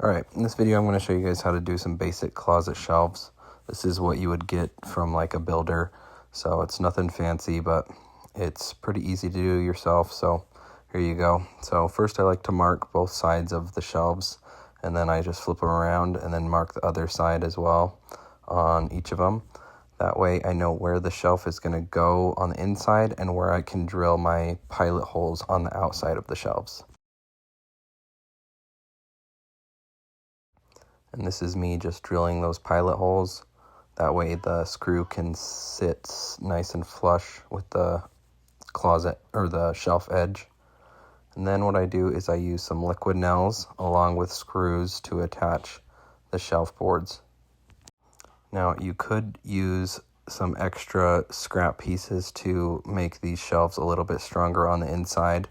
Alright, in this video I'm going to show you guys how to do some basic closet shelves. This is what you would get from like a builder, so it's nothing fancy, but it's pretty easy to do yourself, so here you go. So first I like to mark both sides of the shelves, and then I just flip them around and then mark the other side as well on each of them. That way I know where the shelf is going to go on the inside and where I can drill my pilot holes on the outside of the shelves. And this is me just drilling those pilot holes. That way the screw can sit nice and flush with the closet or the shelf edge. And then what I do is I use some liquid nails along with screws to attach the shelf boards. Now you could use some extra scrap pieces to make these shelves a little bit stronger on the inside.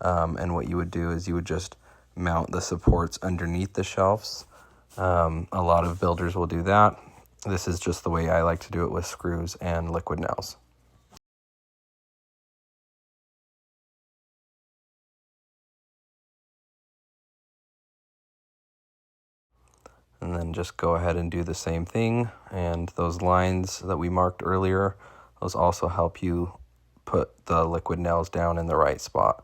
And what you would do is you would just mount the supports underneath the shelves. A lot of builders will do that. This is just the way I like to do it with screws and liquid nails. And then just go ahead and do the same thing. And those lines that we marked earlier, those also help you put the liquid nails down in the right spot.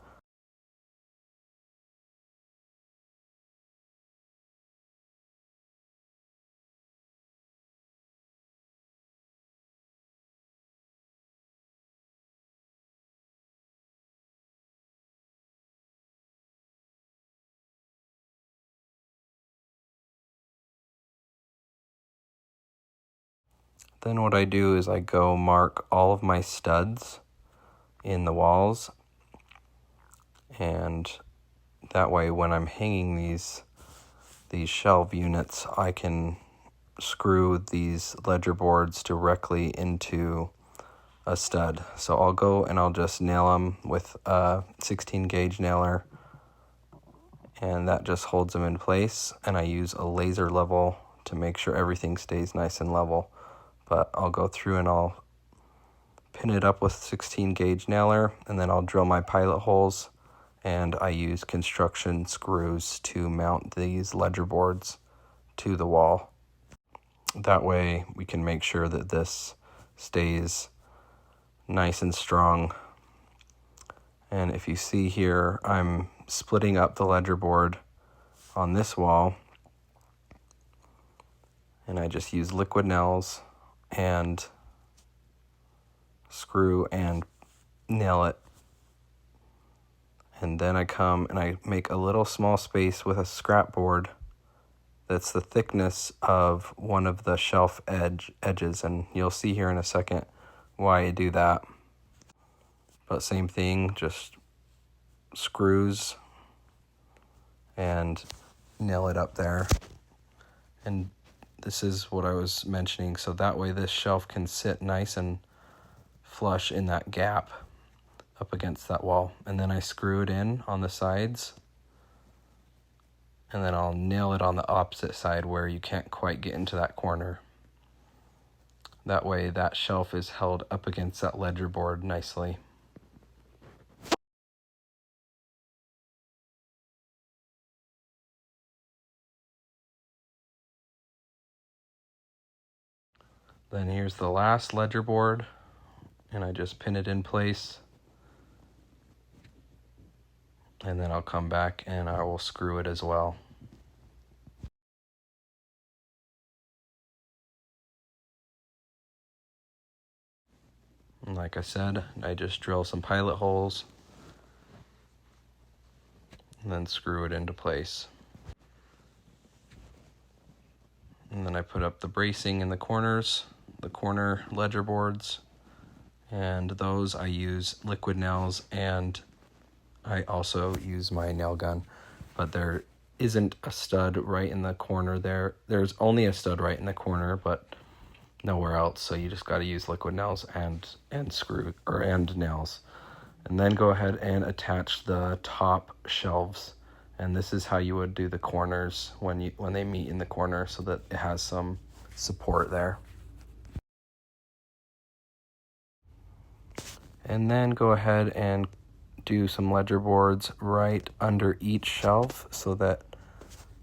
Then what I do is I go mark all of my studs in the walls, and that way when I'm hanging these shelf units, I can screw these ledger boards directly into a stud. So I'll go and I'll just nail them with a 16 gauge nailer, and that just holds them in place, and I use a laser level to make sure everything stays nice and level. But I'll go through and I'll pin it up with 16 gauge nailer, and then I'll drill my pilot holes, and I use construction screws to mount these ledger boards to the wall. That way we can make sure that this stays nice and strong. And if you see here, I'm splitting up the ledger board on this wall, and I just use liquid nails and screw and nail it. And then I come and I make a little small space with a scrap board that's the thickness of one of the shelf edges, and you'll see here in a second why I do that. But same thing, just screws and nail it up there. And this is what I was mentioning, so that way this shelf can sit nice and flush in that gap up against that wall. And then I screw it in on the sides, and then I'll nail it on the opposite side where you can't quite get into that corner. That way that shelf is held up against that ledger board nicely. Then here's the last ledger board, and I just pin it in place. And then I'll come back and I will screw it as well. And like I said, I just drill some pilot holes and then screw it into place. And then I put up the bracing in the corners, the corner ledger boards, and those I use liquid nails, and I also use my nail gun. But there isn't a stud right in the corner there. There's only a stud right in the corner, but nowhere else. So you just got to use liquid nails and screw and nails. And then go ahead and attach the top shelves. And this is how you would do the corners when they meet in the corner, so that it has some support there. And then go ahead and do some ledger boards right under each shelf so that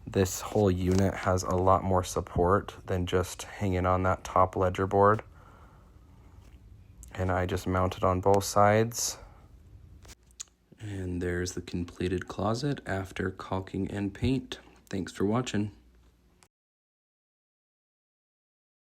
this whole unit has a lot more support than just hanging on that top ledger board. And I just mount it on both sides. And there's the completed closet after caulking and paint. Thanks for watching.